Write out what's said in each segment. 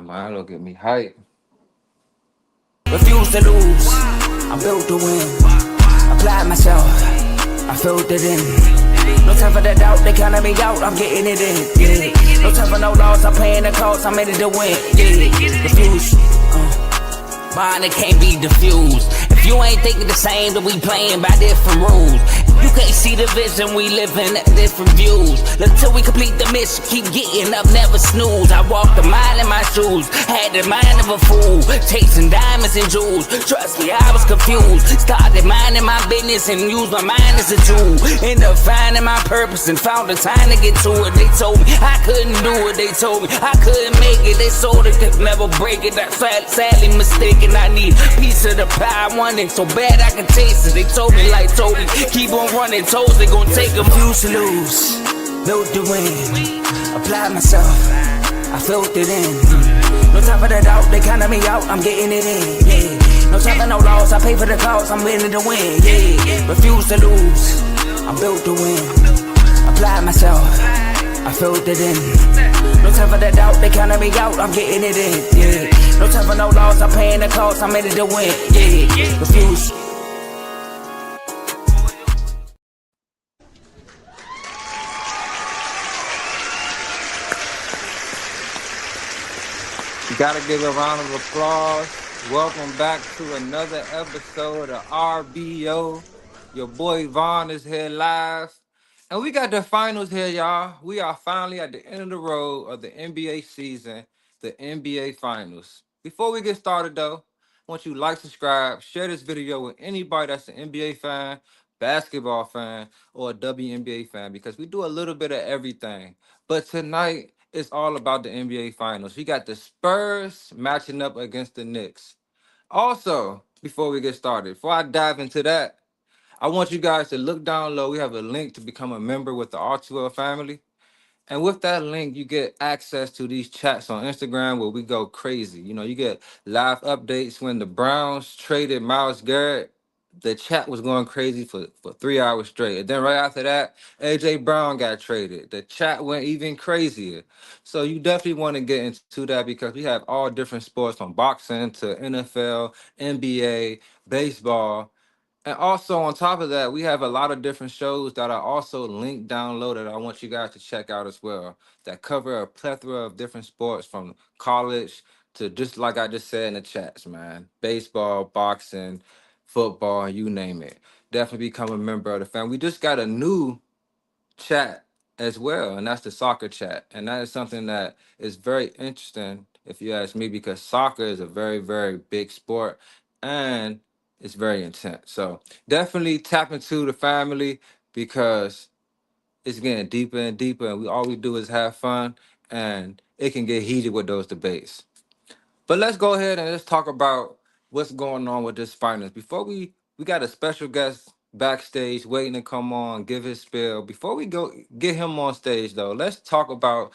Milo get me hype. Refuse to lose. I'm built to win. Apply myself. I filled it in. No time for the doubt. They counting me out. I'm getting it in. Yeah. No time for no loss. I'm paying the cost. I'm in it to win. Yeah. Refuse. Mine, it can't be diffused. If you ain't thinking the same, then we playing by different rules. You can't see the vision, we living at different views. Until we complete the mission, keep getting up, never snooze. I walked a mile in my shoes, had the mind of a fool, chasing diamonds and jewels. Trust me, I was confused. Started minding my business and used my mind as a tool. Ended up finding my purpose and found the time to get to it. They told me I couldn't do it, they told me I couldn't make it. They sold it, could never break it. That's sadly mistaken. I need a piece of the pie, I want it so bad I can taste it. They told me, keep on running toes, they gon' take them. Refuse to lose, built to win. Apply myself, I filled it in. No time for the doubt, they counting me out, I'm getting it in. Yeah. No time for no loss, I pay for the cost, I'm winning to win. Yeah. Refuse to lose, I'm built to win. Apply myself, I filled it in. No time for the doubt, they counting me out, I'm getting it in. Yeah. No time for no loss, I'm paying the cost, I'm in it to win. Yeah. Refuse. You gotta give a round of applause. Welcome back to another episode of RBO. Your boy Vaughn is here live. And we got the finals here, y'all. We are finally at the end of the road of the NBA season, the NBA finals. Before we get started though, I want you to like, subscribe, share this video with anybody that's an NBA fan, basketball fan, or a WNBA fan, because we do a little bit of everything. But tonight, it's all about the NBA Finals. We got the Spurs matching up against the Knicks. Also, before we get started, before I dive into that, I want you guys to look down low. We have a link to become a member with the R2L family. And with that link, you get access to these chats on Instagram where we go crazy. You know, you get live updates when the Browns traded Miles Garrett. The chat was going crazy for 3 hours straight. And then right after that, AJ Brown got traded. The chat went even crazier. So you definitely want to get into that because we have all different sports from boxing to NFL, NBA, baseball. And also on top of that, we have a lot of different shows that are also linked down low that I want you guys to check out as well. That cover a plethora of different sports from college to just like I just said in the chats, man. Baseball, boxing, football, you name it. Definitely become a member of the family. We just got a new chat as well, and that's the soccer chat. And that is something that is very interesting, if you ask me, because soccer is a very, very big sport and it's very intense. So definitely tap into the family because it's getting deeper and deeper, and we all we do is have fun, and it can get heated with those debates. But let's go ahead and let's talk about what's going on with this finals. Before we got a special guest backstage waiting to come on, give his spill. Before we go get him on stage though, let's talk about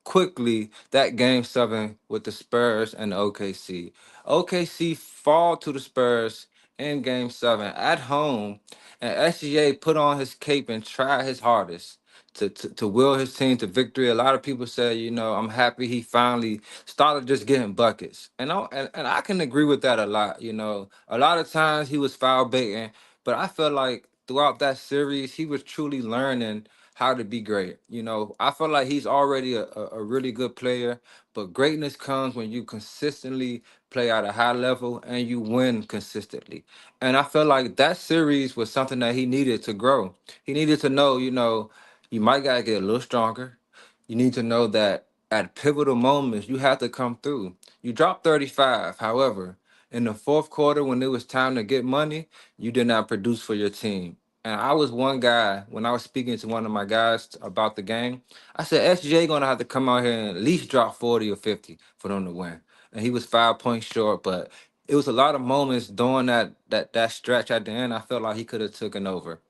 quickly that game 7 with the Spurs and the OKC. OKC fall to the Spurs in game 7 at home, and SGA put on his cape and tried his hardest to will his team to victory. A lot of people say, you know, I'm happy he finally started just getting buckets. And I can agree with that a lot. You know, a lot of times he was foul baiting, but I feel like throughout that series, he was truly learning how to be great. You know, I feel like he's already a really good player, but greatness comes when you consistently play at a high level and you win consistently. And I feel like that series was something that he needed to grow. He needed to know, you know, you might gotta get a little stronger. You need to know that at pivotal moments, you have to come through. You dropped 35. However, in the fourth quarter, when it was time to get money, you did not produce for your team. And I was one guy, when I was speaking to one of my guys about the game, I said, SJ gonna have to come out here and at least drop 40 or 50 for them to win. And he was 5 points short, but it was a lot of moments during that stretch at the end. I felt like he could have taken over.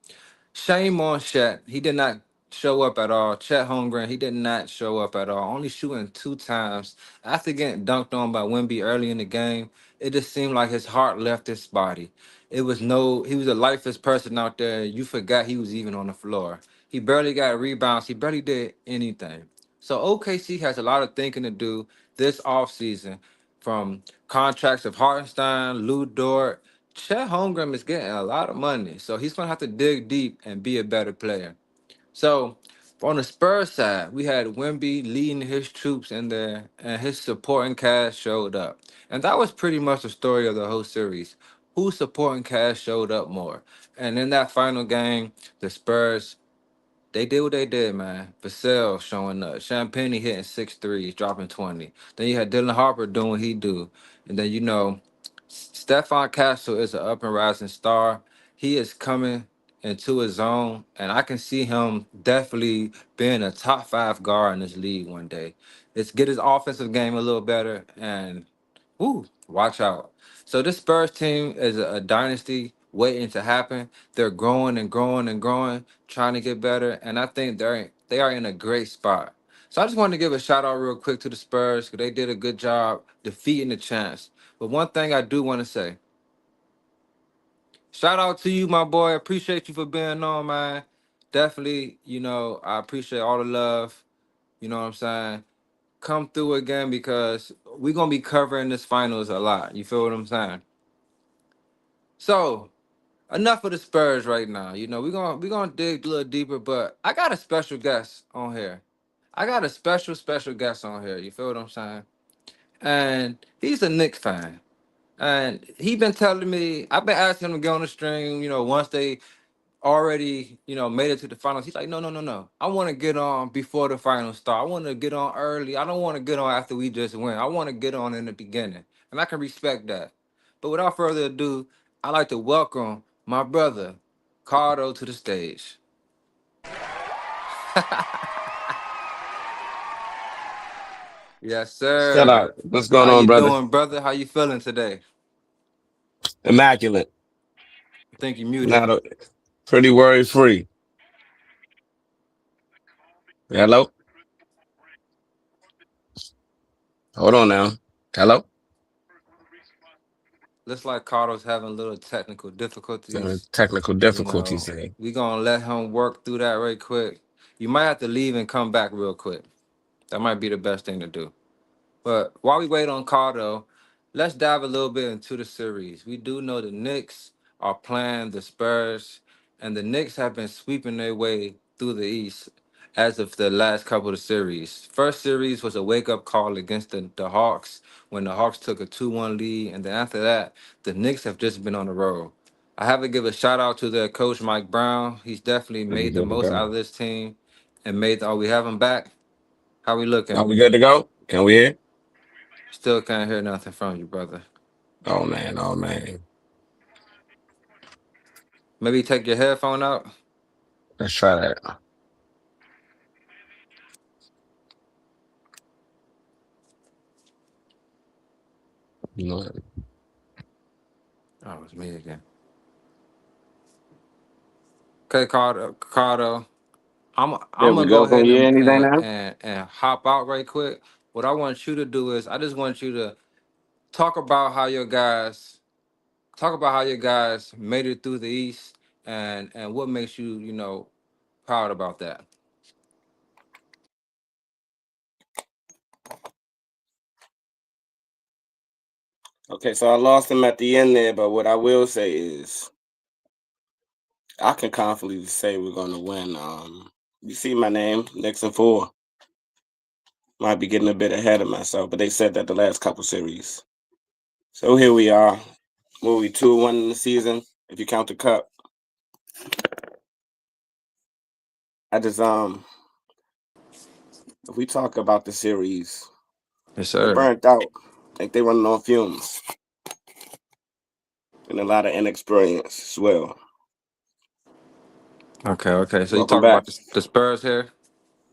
Shame on Shat. He did not show up at all. Chet Holmgren, he did not show up at all. Only shooting 2 times. After getting dunked on by Wemby early in the game, it just seemed like his heart left his body. He was a lifeless person out there. You forgot he was even on the floor. He barely got rebounds. He barely did anything. So OKC has a lot of thinking to do this offseason, from contracts of Hartenstein, Lou Dort. Chet Holmgren is getting a lot of money, so he's gonna have to dig deep and be a better player. So on the Spurs side, we had Wemby leading his troops in there, and his supporting cast showed up. And that was pretty much the story of the whole series. Whose supporting cast showed up more? And in that final game, the Spurs, they did what they did, man. Vassell showing up. Champagne hitting 6 threes, dropping 20. Then you had Dylan Harper doing what he do. And then, Stephon Castle is an up and rising star. He is coming into his own, and I can see him definitely being a top five guard in this league one day. Let's get his offensive game a little better, and watch out. So this Spurs team is a dynasty waiting to happen. They're growing and growing and growing, trying to get better, and I think they are in a great spot. So I just wanted to give a shout out real quick to the Spurs because they did a good job defeating the champs. But one thing I do want to say, shout out to you, my boy. Appreciate you for being on, man. Definitely, I appreciate all the love. You know what I'm saying? Come through again because we're gonna be covering this finals a lot. You feel what I'm saying? So enough of the Spurs right now. We're gonna dig a little deeper, but I got a special guest on here. I got a special guest on here. You feel what I'm saying? And he's a Knicks fan. And he been telling me, I've been asking him to get on the stream, once they already, made it to the finals. He's like, no, no, no, no. I want to get on before the finals start. I want to get on early. I don't want to get on after we just win. I want to get on in the beginning. And I can respect that. But without further ado, I'd like to welcome my brother, Cardo, to the stage. Yes, Shut sir. up. What's going How on, you brother? doing, brother? How you feeling today? Immaculate. I think you muted. Not a, Pretty worry free. Hello? Hold on now. Hello? Looks like Cardo's having a little technical difficulties. Technical You difficulties know, today. we gonna let him work through that right quick. You might have to leave and come back real quick. That might be the best thing to do. But while we wait on Cardo, let's dive a little bit into the series. We do know the Knicks are playing the Spurs, and the Knicks have been sweeping their way through the East as of the last couple of series. First series was a wake-up call against the Hawks when the Hawks took a 2-1 lead, and then after that, the Knicks have just been on the road. I have to give a shout out to their coach Mike Brown. He's definitely We made the good to most out go. of this team and made. Oh, we have him back. How we looking? Are we good to go? Can we hear? Still can't hear nothing from you, brother. Oh man, oh man. Maybe take your headphone out. Let's try that. You know, Oh, it's me again. Okay, Cardo. I'm there gonna we go go. Can ahead you hear and anything and, now? and and hop out right quick. What I want you to do is I just want you to talk about how your guys made it through the East and what makes you, proud about that. Okay, so I lost him at the end there, but what I will say is I can confidently say we're gonna win. You see my name, Knicks and 4. Might be getting a bit ahead of myself, but they said that the last couple series. So here we are. What we 2-1 in the season, if you count the cup. I just if we talk about the series, Yes, they're sir. burnt out. Like they running on fumes and a lot of inexperience as well. Okay, okay. So you Welcome talking back. about the Spurs here?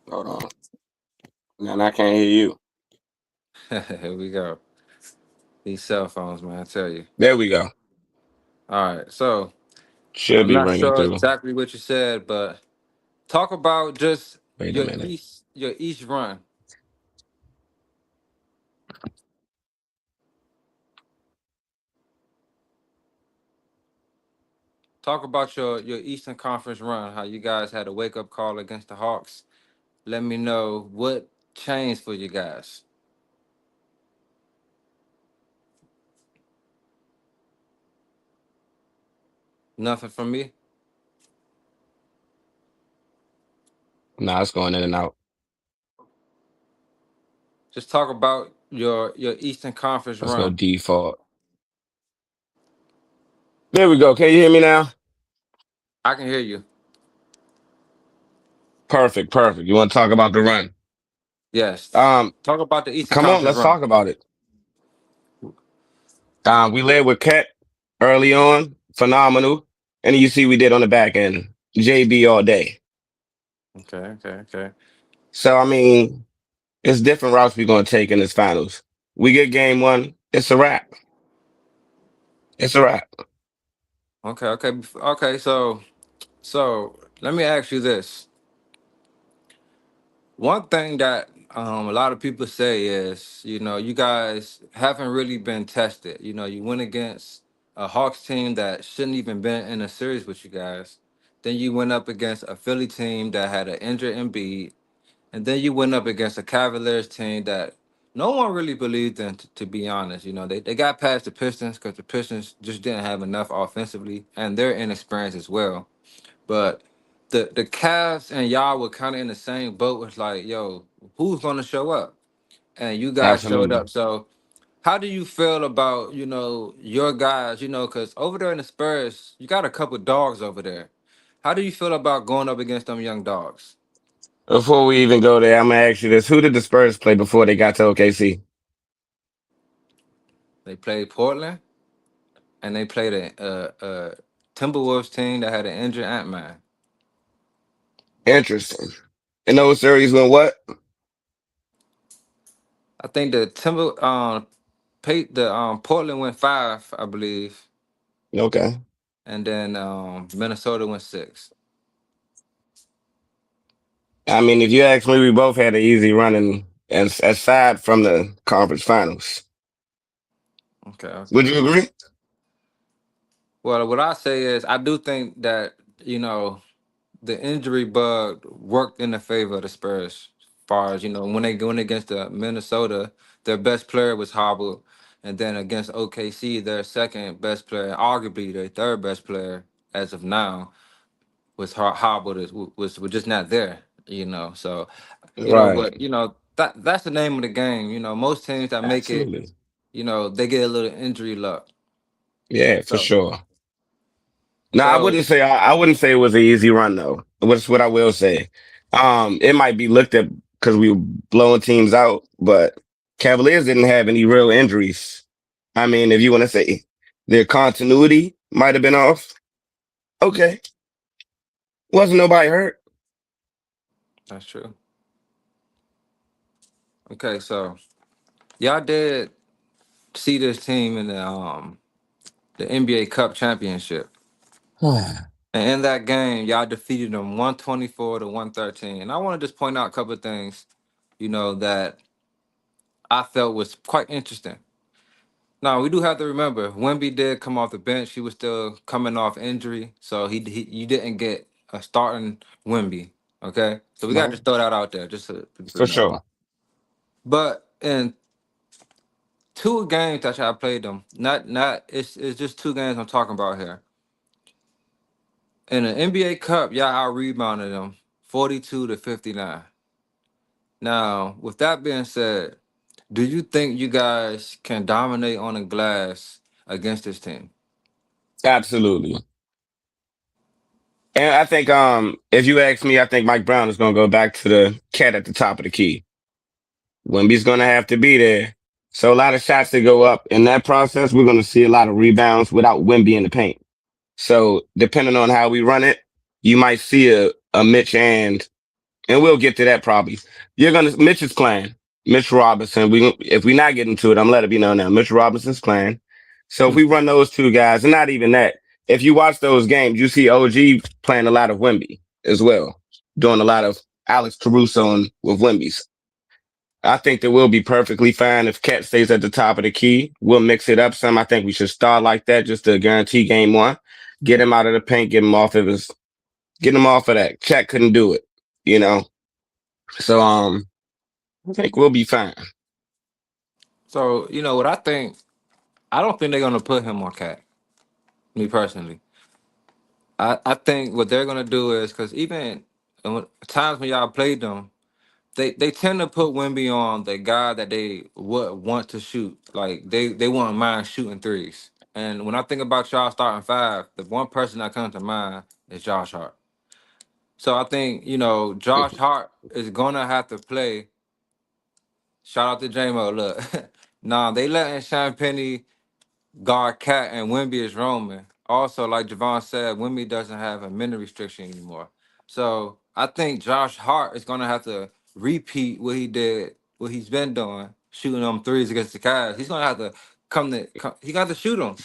Hold on. Now I can't hear you. Here we go. These cell phones, man, I tell you. There we go. All right, so Should I'm be not ringing sure through. exactly what you said, but talk about just Wait a your minute. East run. Talk about your Eastern Conference run. How you guys had a wake up call against the Hawks. Let me know what changed for you guys? Nothing from me. Nah, it's going in and out. Just talk about your Eastern Conference Let's go run. default. There we go. Can you hear me now? I can hear you. Perfect, perfect. You want to talk about the run? Yes. Um, Talk about the Eastern Come on, Conference let's run. talk about it. We led with Ket early on, phenomenal, and you see we did on the back end, JB all day. Okay, okay, okay. So I mean, it's different routes we're gonna take in this finals. We get game one, it's a wrap. It's a wrap. Okay, okay, okay. So let me ask you this. One thing that a lot of people say is, you guys haven't really been tested. You went against a Hawks team that shouldn't even been in a series with you guys. Then you went up against a Philly team that had an injured Embiid, and then you went up against a Cavaliers team that no one really believed in. To be honest, they got past the Pistons because the Pistons just didn't have enough offensively, and they're inexperienced as well. But the Cavs and y'all were kind of in the same boat. With like, yo, who's gonna show up? And you guys showed Absolutely. up. So how do you feel about your guys? Because over there in the Spurs, you got a couple dogs over there. How do you feel about going up against them young dogs? Before we even go there, I'm gonna ask you this: Who did the Spurs play before they got to OKC? They played Portland, and they played a Timberwolves team that had an injured Ant Man. Interesting. In those series went what? I think the Portland went 5, I believe, Okay. and then Minnesota went 6. I mean, if you ask me, we both had an easy run, and aside from the conference finals, Okay, would okay. you agree? Well, what I say is I do think that the injury bug worked in the favor of the Spurs. As far as when they going against the Minnesota, their best player was hobbled, and then against OKC, their second best player, arguably their third best player as of now, was hobbled. Was just not there. So Right. but that's the name of the game. Most teams that make it, Absolutely. they get a little injury luck. Yeah, for So sure. No, I so wouldn't say I wouldn't say it was an easy run though. What's what I will say. It might be looked at because we were blowing teams out, but Cavaliers didn't have any real injuries. I mean, if you want to say their continuity might have been off, okay. Wasn't nobody hurt. that's true. Okay, so y'all did see this team in the NBA Cup championship. And in that game, y'all defeated them 124 to 113. And I want to just point out a couple of things, that I felt was quite interesting. Now, we do have to remember, Wemby did come off the bench. He was still coming off injury. So you didn't get a starting Wemby. Okay? So we got to No, just throw that out there, just so people for know. sure. But in two games that y'all played them, not it's just two games I'm talking about here. In the NBA Cup, y'all out rebounded them 42 to 59. Now, with that being said, do you think you guys can dominate on the glass against this team? Absolutely. And I think if you ask me, I think Mike Brown is gonna go back to the cat at the top of the key. Wemby's gonna have to be there. So a lot of shots that go up in that process, we're gonna see a lot of rebounds without Wemby in the paint. So depending on how we run it, you might see a Mitch and we'll get to that probably. You're gonna Mitch's clan, Mitch Robinson. If we're not getting to it, I'm letting you know now. Mitch Robinson's clan. So if we run those two guys, and not even that, if you watch those games, you see OG playing a lot of Wemby as well, doing a lot of Alex Caruso and with Wemby's. I think that we'll be perfectly fine if Cat stays at the top of the key. We'll mix it up some. I think we should start like that just to guarantee game one. Get him out of the paint, get him off of that. Chat couldn't do it, you know. So I think we'll be fine. So you know what I think. I don't think they're gonna put him on Cat. Me personally, I think what they're gonna do is because even times when y'all played them, they tend to put Wemby on the guy that they would want to shoot. Like they wouldn't mind shooting threes. And when I think about y'all starting five, the one person that comes to mind is Josh Hart. So I think Josh Hart is gonna have to play. Shout out to J-Mo. Look, nah, they letting Sean Penny guard Cat and Wemby is roaming. Also, like Javon said, Wemby doesn't have a minute restriction anymore. So I think Josh Hart is gonna have to repeat what he did, what he's been doing, shooting them threes against the Cavs. He's gonna have to he got to shoot them.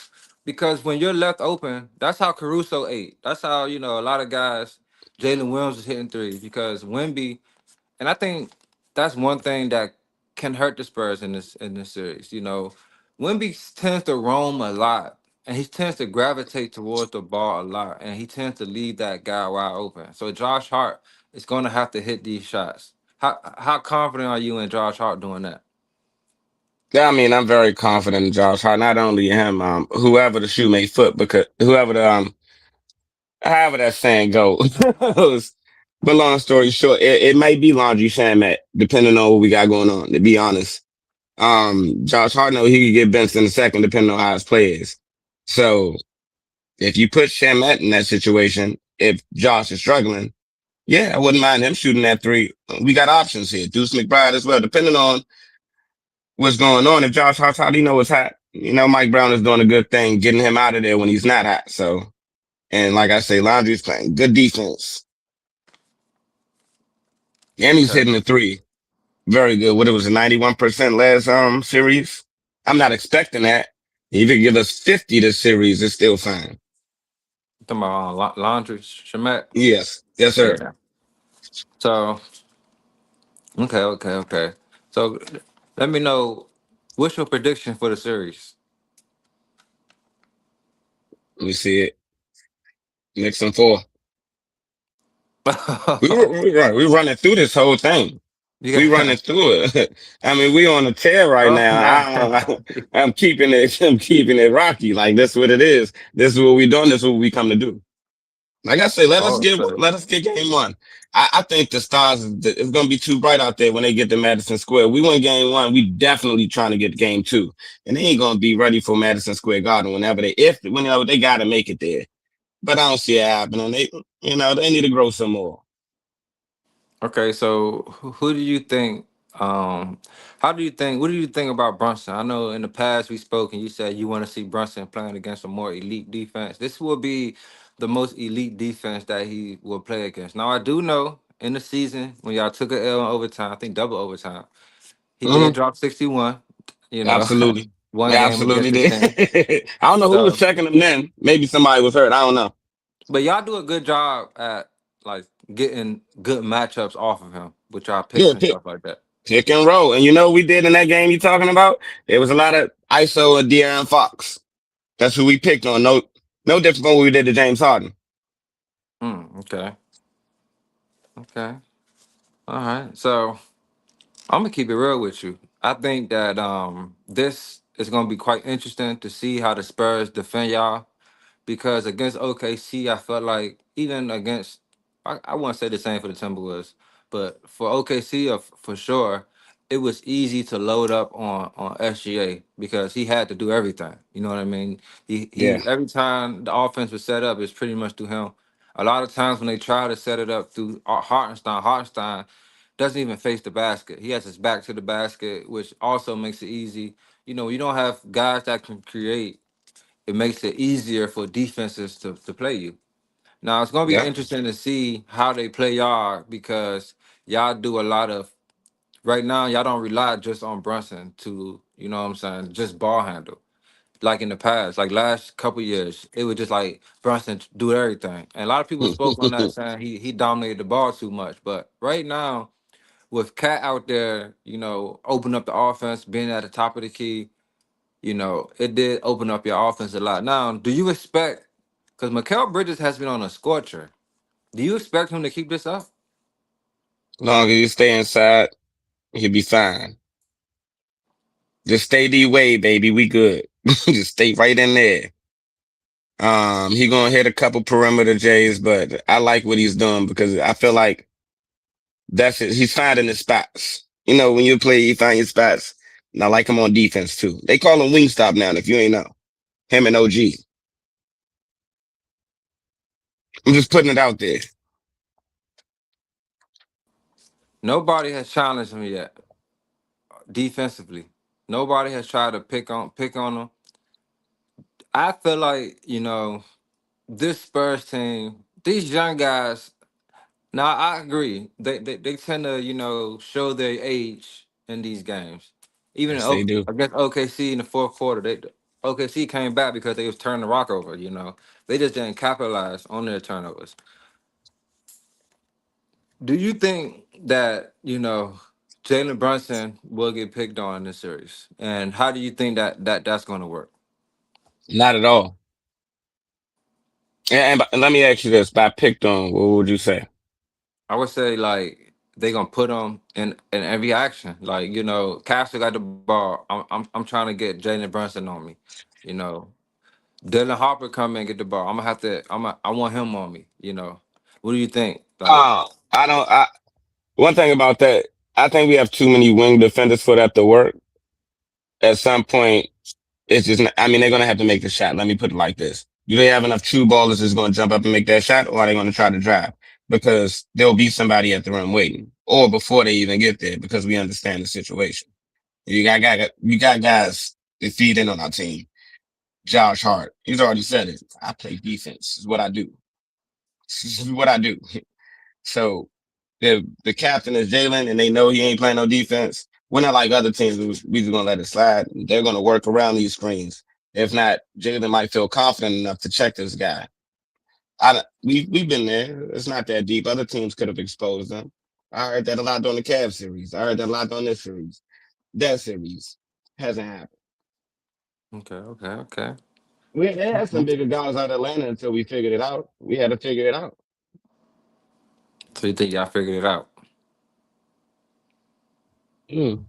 Because when you're left open, that's how Caruso ate. That's how, a lot of guys, Jalen Williams was hitting threes because Wemby and I think that's one thing that can hurt the Spurs in this series. Wemby tends to roam a lot, and he tends to gravitate towards the ball a lot, and he tends to leave that guy wide open. So Josh Hart is going to have to hit these shots. How confident are you in Josh Hart doing that? Yeah, I mean, I'm very confident in Josh Hart. Not only him, whoever the shoe may foot, because whoever the however that saying goes. But long story short, it may be laundry Shamet, depending on what we got going on. To be honest, Josh Hart know he could get benched in a second, depending on how his play is. So if you put Shamet in that situation, if Josh is struggling, yeah, I wouldn't mind him shooting that three. We got options here. Deuce McBride as well, depending on what's going on. If Josh Hart's hot, he know what's hot. Mike Brown is doing a good thing, getting him out of there when he's not hot. So, and like I say, Laundry's playing good defense, and he's Okay. hitting the three very good. What it was a 91% last series. I'm not expecting that. If you give us 50 this series, it's still fine. You talking about Laundry Shamet? Yes, yes, sir. Yeah. So okay, okay, okay. So let me know what's your prediction for the series. Let me see it. Knicks and four. We running through this whole thing. You We running got through it. I mean, we on a tear right oh now. man. I'm keeping it. I'm keeping it rocky. Like this, what it is. This is what we doing. This is what we come to do. Like I say, Oh, so let us get game one. I think the stars it's going to be too bright out there when they get to Madison Square. We win game one. We definitely trying to get game two, and they ain't going to be ready for Madison Square Garden whenever they got to make it there. But I don't see it happening. They need to grow some more. okay, so who do you think? How do you think? What do you think about Brunson? I know in the past we spoke and you said you want to see Brunson playing against a more elite defense. This will be the most elite defense that he will play against. Now I do know in the season when y'all took a L in overtime, I think double overtime, he did Mhm. drop 61. You know, Absolutely. one Yeah, game absolutely against the Kings. did. I don't know who was So, checking them then. Maybe somebody was hurt. I don't know. but y'all do a good job at like getting good matchups off of him with y'all picks Yeah, and stuff like that. pick and roll. And you know what we did in that game you talking about? There was a lot of ISO and De'Aaron Fox. That's who we picked on. No different from what we did to James Harden. Okay. Okay. All right. So I'm gonna keep it real with you. I think that this is gonna be quite interesting to see how the Spurs defend y'all because against OKC, I felt like even against I wouldn't say the same for the Timberwolves, but for OKC, for sure, it was easy to load up on SGA because he had to do everything. You know what I mean? Yeah. He every time the offense was set up, it's pretty much through him. A lot of times when they try to set it up through Hartenstein doesn't even face the basket. He has his back to the basket, which also makes it easy. You don't have guys that can create, it makes it easier for defenses to play you. Now it's gonna be Yeah. interesting to see how they play y'all because y'all do a lot of right now. Y'all don't rely just on Brunson to what I'm saying, just ball handle like in the past, like last couple years. It was just like Brunson do everything, and a lot of people spoke on that saying he dominated the ball too much. But right now with Cat out there, open up the offense, being at the top of the key, it did open up your offense a lot. Now, do you expect, because Mikal Bridges has been on a scorcher, do you expect him to keep this up? Long as you stay inside. He'll be fine. Just stay D way, baby. We good. Just stay right in there. He gonna hit a couple perimeter J's, but I like what he's doing because I feel like that's it. He's finding his spots. You know, when you play, you find your spots. And I like him on defense too. They call him Wingstop now. If you ain't know, him and OG. I'm just putting it out there. Nobody has challenged him yet defensively. Nobody has tried to pick on him. I feel like this Spurs team, these young guys. Now I agree. They tend to show their age in these games. Even Yes, they do. against OKC in the fourth quarter, they OKC came back because they was turning the rock over. They just didn't capitalize on their turnovers. Do you think that Jalen Brunson will get picked on in this series, and how do you think that's going to work? Not at all. And let me ask you this: by picked on, what would you say? I would say like they gonna put him in every action. Like Castle got the ball. I'm trying to get Jalen Brunson on me. You know, Dylan Harper come and get the ball. I'm gonna have to. I want him on me. What do you think? Like, I don't. One thing about that, I think we have too many wing defenders for that to work. At some point, it's just. I mean, they're gonna have to make the shot. Let me put it like this: do they have enough true ballers that's gonna jump up and make that shot, or are they gonna try to drive? Because there'll be somebody at the rim waiting, or before they even get there, because we understand the situation. You got guys that feed in on our team. Josh Hart, he's already said it. I play defense. Is what I do. This is what I do. So the captain is Jalen, and they know he ain't playing no defense. We're not like other teams. We just gonna let it slide. They're gonna work around these screens. If not, Jalen might feel confident enough to check this guy. We've been there. It's not that deep. Other teams could have exposed them. I heard that a lot during the Cavs series. I heard that a lot during this series. That series hasn't happened. okay, okay, okay. We had some bigger guys out of Atlanta until we figured it out. We had to figure it out. So you think y'all figured it out? Mm.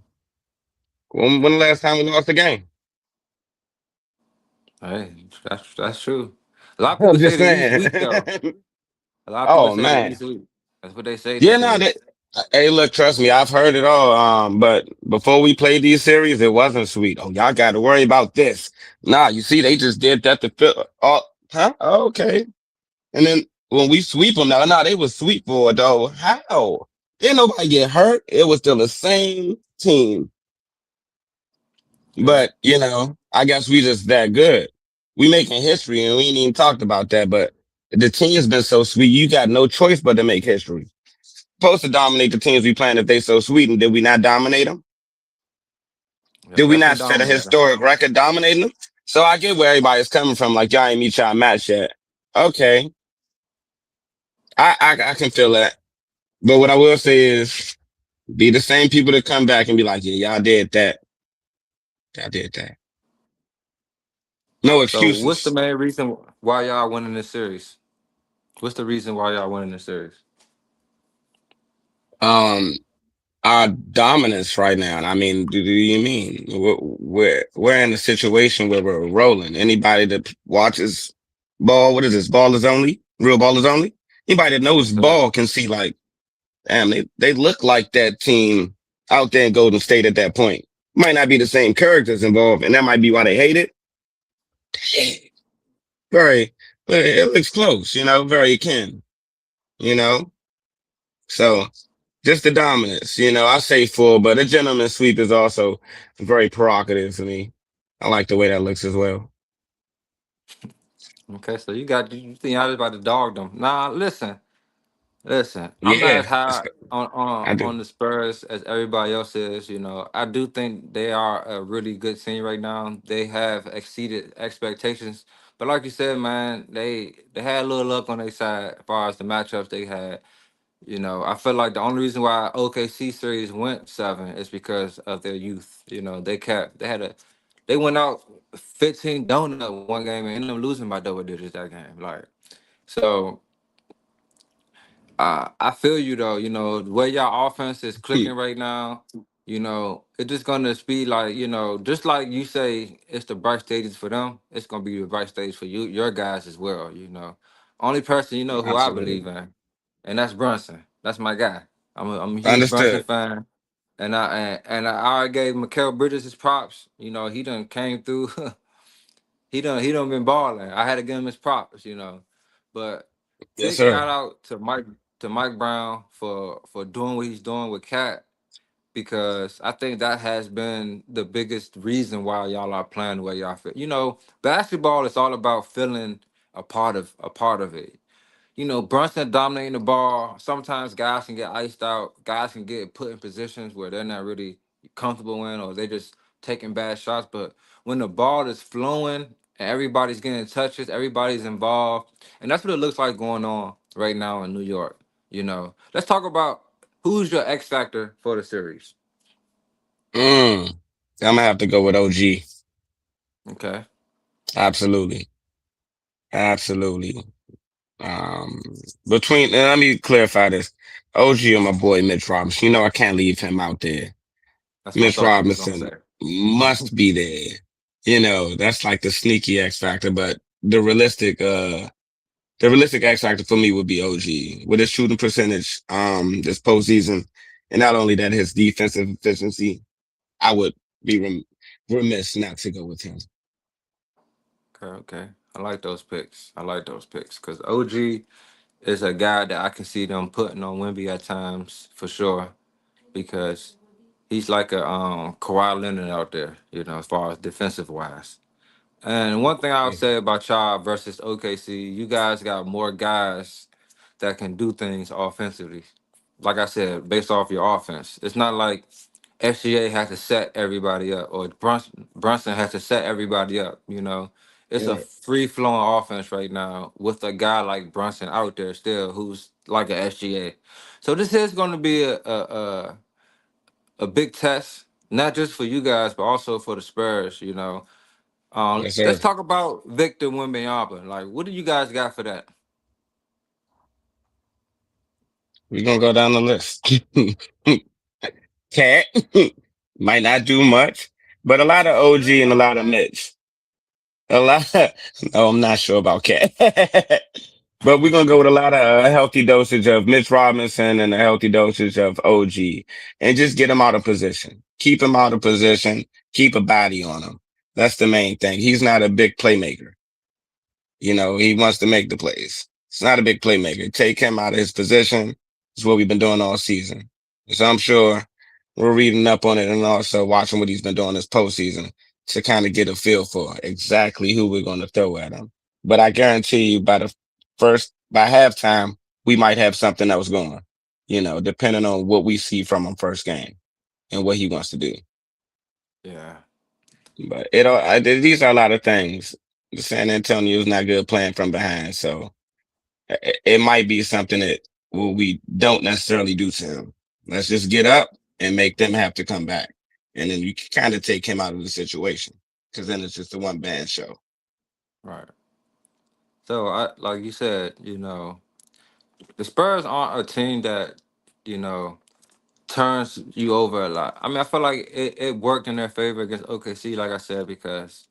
When the last time we lost a game? Hey, that's true. A lot of people I'm say just the East saying. weak though. A lot of people Oh say the man. East weak. That's what they say Yeah, these no, days. hey, look, trust me, I've heard it all. But before we played these series, it wasn't sweet. Oh, y'all got to worry about this. Nah, you see, they just did that to feel. Oh, huh? Oh, okay. And then when we sweep them, now, nah, they was sweep for it though. How? Didn't nobody get hurt. It was still the same team. Okay. But I guess we just that good. We making history, and we ain't even talked about that. But the team has been so sweet. You got no choice but to make history. Supposed to dominate the teams we playing if they so sweet, and did we not dominate them? Y'all Did we definitely not set a dominated them. historic record dominating them? So I get where everybody's coming from. Like y'all ain't meet y'all match yet. Okay, I can feel that. But what I will say is, be the same people that come back and be like, yeah, y'all did that. Y'all did that. No So what's the excuses. main reason why y'all winning this series? What's the reason why y'all winning this series? Um, our dominance right now. And I mean, do you mean we're in a situation where we're rolling? Anybody that watches ball, what is this? Ball is only real ball is only. Anybody that knows Yes, sir. ball can see like, damn, they look like that team out there in Golden State at that point. Might not be the same characters involved, and that might be why they hate it. Very, but it looks close, very akin, you know. So just the dominance, I say full, but a gentleman sweep is also very provocative to me. I like the way that looks as well. Okay, so you think I was about to dog them? Nah, listen. I'm not Yeah, as high on I on do. on the Spurs as everybody else is. I do think they are a really good team right now. They have exceeded expectations, but like you said, man, they had a little luck on their side as far as the matchups they had. I feel like the only reason why OKC series went seven is because of their youth. They went out 15 donut one game and ended up losing by double digits that game. Like so, I feel you though. The way y'all offense is clicking right now. it's just gonna be like, just like you say, it's the bright stages for them. It's gonna be the bright stage for your guys as well. Only person who I believe Absolutely. in, and that's Brunson. That's my guy. I'm a huge Brunson Understood. fan, and I already gave Mikael Bridges his props. He done came through. he done been balling. I had to give him his props. But Yes, big sir. shout out to Mike Brown for doing what he's doing with Cat, because I think that has been the biggest reason why y'all are playing the way y'all feel. Basketball is all about feeling a part of it. Brunson dominating the ball. Sometimes guys can get iced out. Guys can get put in positions where they're not really comfortable in, or they just taking bad shots. But when the ball is flowing and everybody's getting touches, everybody's involved, and that's what it looks like going on right now in New York. Let's talk about who's your X factor for the series. Mm. I'm gonna have to go with OG. Okay, Absolutely. Absolutely. Um, between and let me clarify this. OG and my boy Mitch Robinson. I can't leave him out there. that's what I Mitch thought you was gonna Robinson say. must be there. That's like the sneaky X factor, but the realistic X factor for me would be OG with his shooting percentage this postseason. And not only that, his defensive efficiency, I would be remiss not to go with him. Okay, okay. I like those picks. I like those picks because OG is a guy that I can see them putting on Wimby at times for sure, because he's like a Kawhi Leonard out there, as far as defensive wise. And one thing I'll say about y'all versus OKC, you guys got more guys that can do things offensively. Like I said, based off your offense, it's not like SGA has to set everybody up, or Brunson has to set everybody up. It's a Right. free flowing offense right now with a guy like Brunson out there still, who's like a SGA. So this is going to be a big test, not just for you guys, but also for the Spurs. Yes, Let's sir. talk about Victor Wembanyama. Like, what do you guys got for that? We're gonna go down the list. Cat might not do much, but a lot of OG and a lot of Mitch. A lot. No, I'm not sure about Cat. But we're gonna go with a lot of healthy dosage of Mitch Robinson and a healthy dosage of OG, and just get him out of position. Keep him out of position. Keep a body on him. That's the main thing. He's not a big playmaker. He wants to make the plays. It's not a big playmaker. Take him out of his position. It's what we've been doing all season. So I'm sure we're reading up on it and also watching what he's been doing this postseason to kind of get a feel for exactly who we're going to throw at him. But I guarantee you by halftime, we might have something else going, depending on what we see from him first game and what he wants to do. Yeah, But these are a lot of things. San Antonio's not good playing from behind, so it might be something that we don't necessarily do to him. Let's just get up and make them have to come back, and then you can kind of take him out of the situation because then it's just a one band show. right. So, like you said, the Spurs aren't a team that, you know, turns you over a lot. I mean, I feel like it worked in their favor against OKC, like I said, because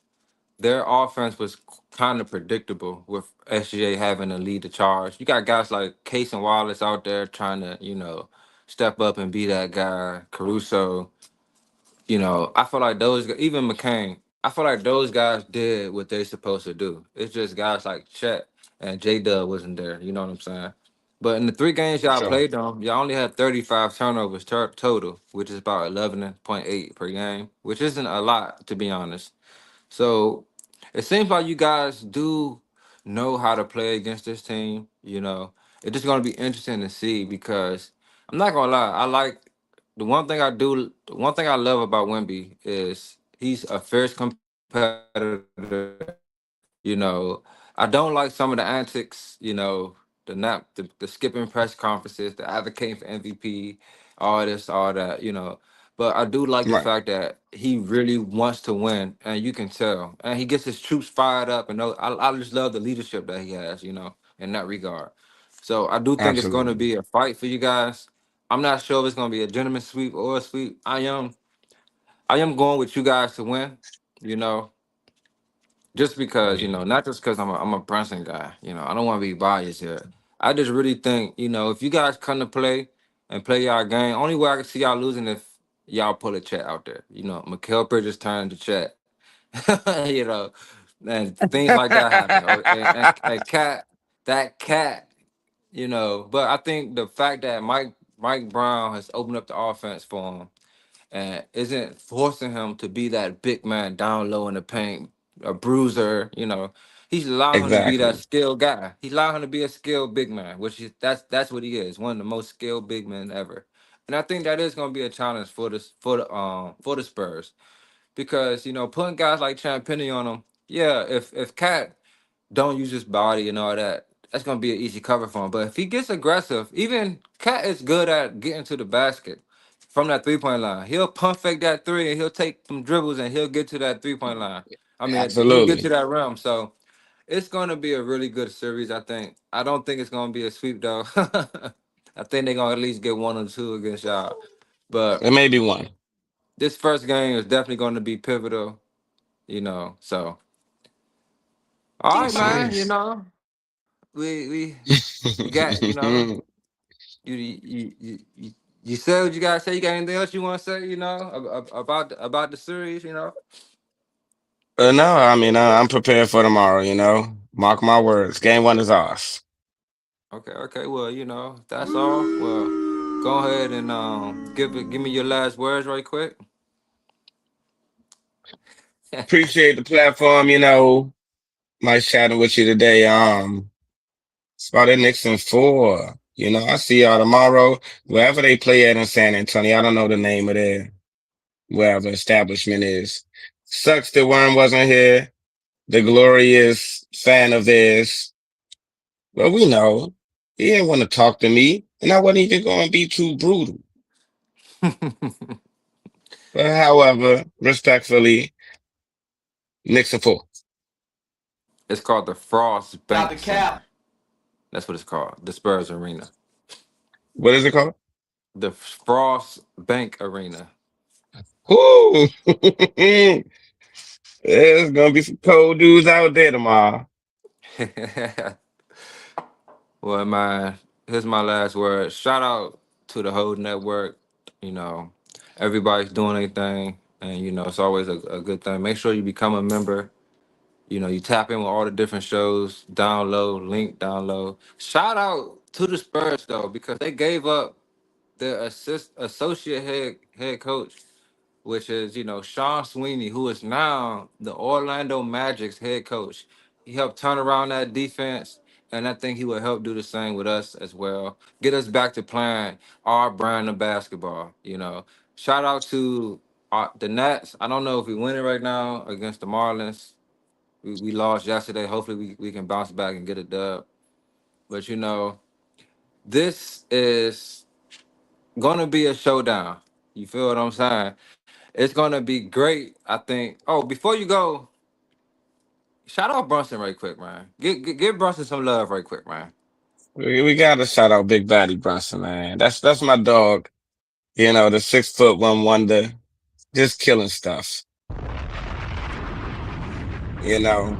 their offense was kind of predictable with SGA having to lead the charge. You got guys like Case and Wallace out there trying to, step up and be that guy. Caruso, I feel like even McCain, I feel like those guys did what they supposed to do. It's just guys like Chet and J Dub wasn't there. You know what I'm saying? But in the three games For y'all sure. played them, y'all only had 35 turnovers total, which is about 11.8 per game, which isn't a lot to be honest. So it seems like you guys do know how to play against this team. It's just gonna be interesting to see because I'm not gonna lie. The one thing I love about Wemby is he's a fierce competitor. I don't like some of the antics. The skipping press conferences, the advocating for MVP, all this, all that. But I do like the Right. fact that he really wants to win, and you can tell. And he gets his troops fired up, and I just love the leadership that he has, in that regard. So I do think it's going to Absolutely. be a fight for you guys. I'm not sure if it's gonna be a gentleman sweep or a sweep. I am going with you guys to win. You know, just because not just because I'm a Brunson guy. I don't want to be biased here. I just really think if you guys come to play and play y'all game, only way I can see y'all losing if y'all pull a chat out there. Mikael Bridges turned to chat. you know, and things like that happen. Or and cat that cat. But I think the fact that Mike Brown has opened up the offense for him and isn't forcing him to be that big man down low in the paint, a bruiser. He's allowing him to be that Exactly. skilled guy. He's allowing him to be a skilled big man, which is that's what he is, one of the most skilled big men ever. And I think that is going to be a challenge for the Spurs because putting guys like Champagnie on them. Yeah, if Cat don't use his body and all that, that's gonna be an easy cover for him. But if he gets aggressive, even Cat is good at getting to the basket from that 3-point line. He'll pump fake that three and he'll take some dribbles and he'll get to that 3-point line. I mean, he'll get to Absolutely. that rim. So it's gonna be a really good series, I think. I don't think it's gonna be a sweep though. I think they're gonna at least get one or two against y'all. But It may be one. this first game is definitely gonna be pivotal, So all right, man, Jeez. we got you said what you gotta say. You got anything else you want to say? About the series. No, I mean, I'm prepared for tomorrow, Mark my words. Game one is ours. Okay. Well, if that's all. Well, go ahead and give me your last words right quick. Appreciate the platform, Nice chatting with you today. It's about the Knicks in 4. I see y'all tomorrow. Wherever they play at in San Antonio. I don't know the name of their wherever establishment is. Sucks that Worm wasn't here. The glorious fan of theirs. Well, we know. He didn't want to talk to me, and I wasn't even going to be too brutal. But however, respectfully, Knicks in 4. It's called the Frost Bank Center. That's what it's called. The Spurs Arena. What is it called? The Frost Bank Arena. Ooh. There's gonna be some cold dudes out there tomorrow. Well, man, here's my last word. Shout out to the whole network. You know, everybody's doing their thing, and it's always a good thing. Make sure you become a member. You tap in with all the different shows, down low, link down low. Shout out to the Spurs though, because they gave up their associate head coach, which is Sean Sweeney, who is now the Orlando Magic's head coach. He helped turn around that defense, and I think he will help do the same with us as well. Get us back to playing our brand of basketball. Shout out to the Nets. I don't know if we win it right now against the Marlins. We lost yesterday. Hopefully we can bounce back and get a dub. But this is gonna be a showdown. You feel what I'm saying? It's gonna be great, I think. Oh, before you go, shout out Brunson right quick, man. Give Brunson some love right quick, man. We gotta shout out Big Batty Brunson, man. That's my dog. The 6'1" wonder, just killing stuff. You know,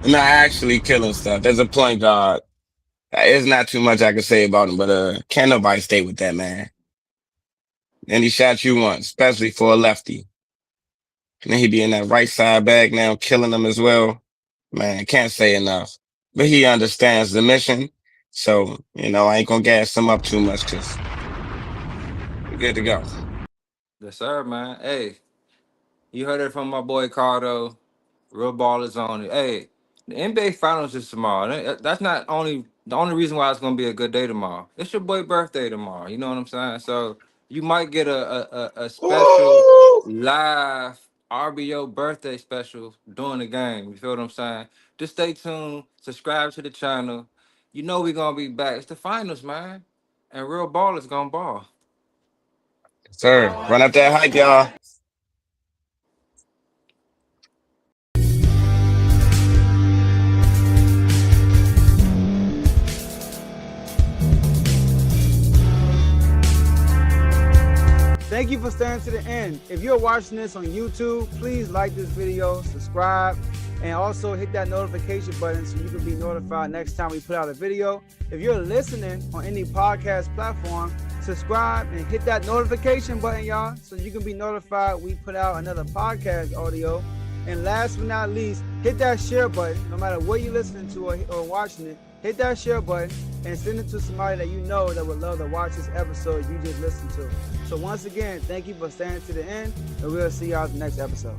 not actually killing stuff. There's a point guard. There's not too much I can say about him, but can't nobody stay with that man. And he shot you once, especially for a lefty. And then he be in that right side bag now, killing them as well. Man, can't say enough. But he understands the mission. So, I ain't gonna gas him up too much because we're good to go. Yes, sir, man. Hey, you heard it from my boy Cardo. Real ball is on it. Hey, the NBA Finals is tomorrow. That's not only the only reason why it's gonna be a good day tomorrow. It's your boy birthday tomorrow. You know what I'm saying? So you might get a special Ooh! live RBO birthday special during the game. You feel what I'm saying? Just stay tuned. Subscribe to the channel. We're gonna be back. It's the finals, man. And real ball is gonna ball. Sir, run up that hype, y'all. Thank you for staying to the end. If you're watching this on YouTube, please like this video, subscribe, and also hit that notification button so you can be notified next time we put out a video. If you're listening on any podcast platform, subscribe and hit that notification button, y'all, so you can be notified we put out another podcast audio. And last but not least, hit that share button. No matter what you're listening to or watching it, hit that share button and send it to somebody that you know that would love to watch this episode you just listened to. So once again, thank you for staying to the end, and we'll see y'all in the next episode.